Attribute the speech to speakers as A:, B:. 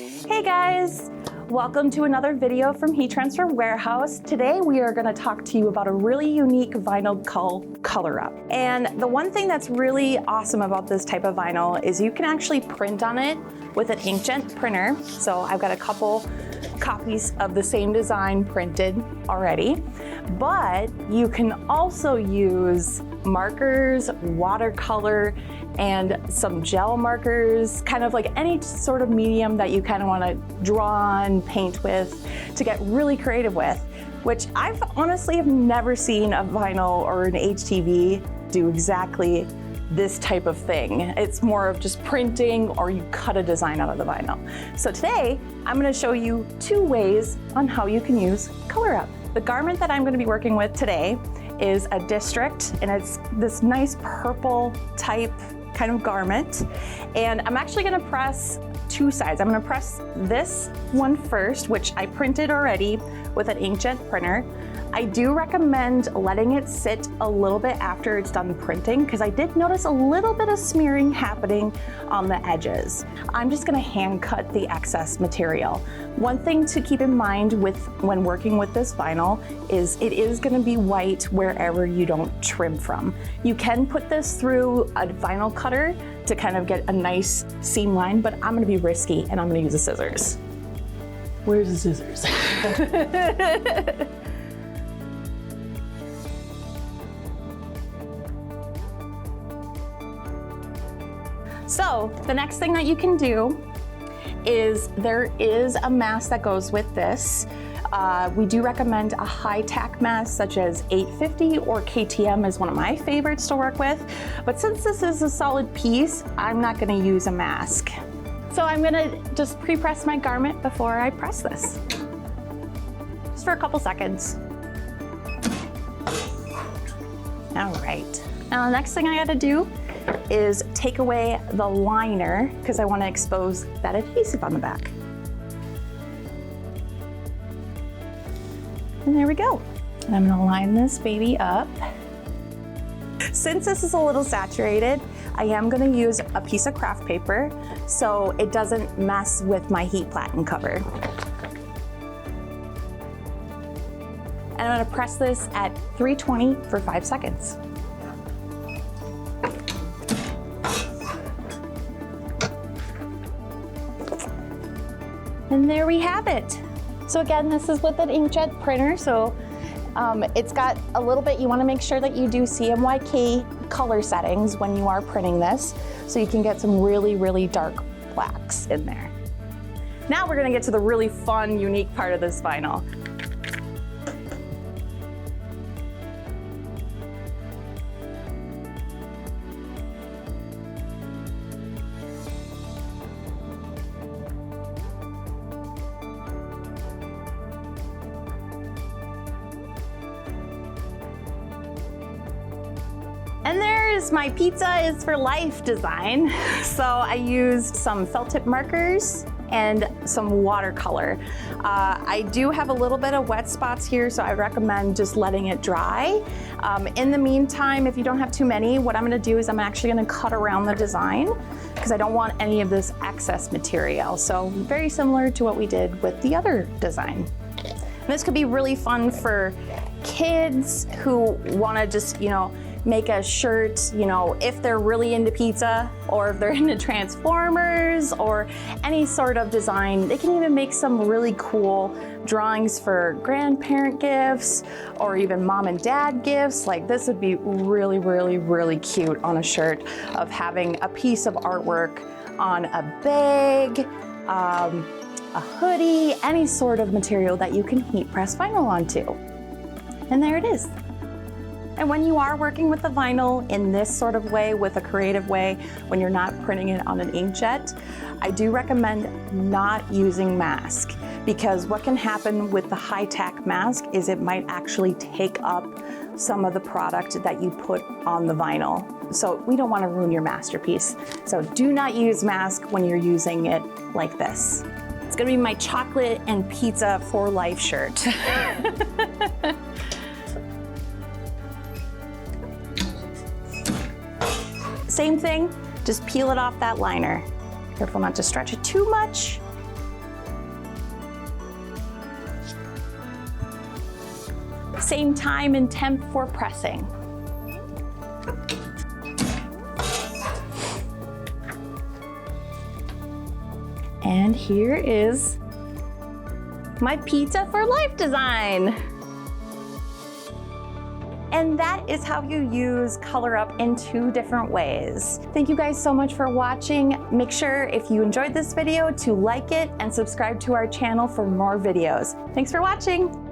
A: Hey guys! Welcome to another video from Heat Transfer Warehouse. Today we are going to talk to you about a really unique vinyl called Color Up. And the one thing that's really awesome about this type of vinyl is you can actually print on it with an inkjet printer. So I've got a couple copies of the same design printed already, but you can also use markers, watercolor, and some gel markers, kind of like any sort of medium that you kind of want to draw and paint with to get really creative with, which I've honestly have never seen a vinyl or an HTV do exactly this type of thing. It's more of just printing or you cut a design out of the vinyl. So today, I'm going to show you two ways on how you can use Color Up. The garment that I'm going to be working with today is a district, and it's this nice purple type kind of garment. And I'm actually going to press two sides. I'm going to press this one first, which I printed already with an inkjet printer. I do recommend letting it sit a little bit after it's done printing, because I did notice a little bit of smearing happening on the edges. I'm just going to hand cut the excess material. One thing to keep in mind when working with this vinyl is it is going to be white wherever you don't trim from. You can put this through a vinyl cutter to kind of get a nice seam line, but I'm going to be risky and I'm going to use the scissors.
B: Where's the scissors?
A: So the next thing that you can do is there is a mask that goes with this. We do recommend a high tack mask such as 850 or KTM is one of my favorites to work with. But since this is a solid piece, I'm not going to use a mask. So I'm going to just pre-press my garment before I press this. Just for a couple seconds. All right. Now the next thing I got to do is take away the liner because I want to expose that adhesive on the back. And there we go. And I'm going to line this baby up. Since this is a little saturated, I am going to use a piece of craft paper so it doesn't mess with my heat platen cover. And I'm going to press this at 320 for 5 seconds. And there we have it. So again, this is with an inkjet printer, so it's got a little bit, you wanna make sure that you do CMYK color settings when you are printing this, so you can get some really, really dark blacks in there. Now we're gonna get to the really fun, unique part of this vinyl. And there is my pizza is for life design. So I used some felt tip markers and some watercolor. I do have a little bit of wet spots here, so I recommend just letting it dry. In the meantime, if you don't have too many, what I'm gonna do is I'm actually gonna cut around the design because I don't want any of this excess material. So very similar to what we did with the other design. And this could be really fun for kids who wanna just, make a shirt, if they're really into pizza or if they're into Transformers or any sort of design. They can even make some really cool drawings for grandparent gifts or even mom and dad gifts. Like this would be really, really, really cute on a shirt of having a piece of artwork on a bag, a hoodie, any sort of material that you can heat press vinyl onto. And there it is. And when you are working with the vinyl in this sort of way, with a creative way, when you're not printing it on an inkjet, I do recommend not using mask, because what can happen with the high tack mask is it might actually take up some of the product that you put on the vinyl. So we don't want to ruin your masterpiece. So do not use mask when you're using it like this. It's gonna be my chocolate and pizza for life shirt. Same thing, just peel it off that liner. Careful not to stretch it too much. same time and temp for pressing. And here is my Pizza for Life design. And that is how you use Color Up in 2 different ways. Thank you guys so much for watching. Make sure if you enjoyed this video to like it and subscribe to our channel for more videos. Thanks for watching.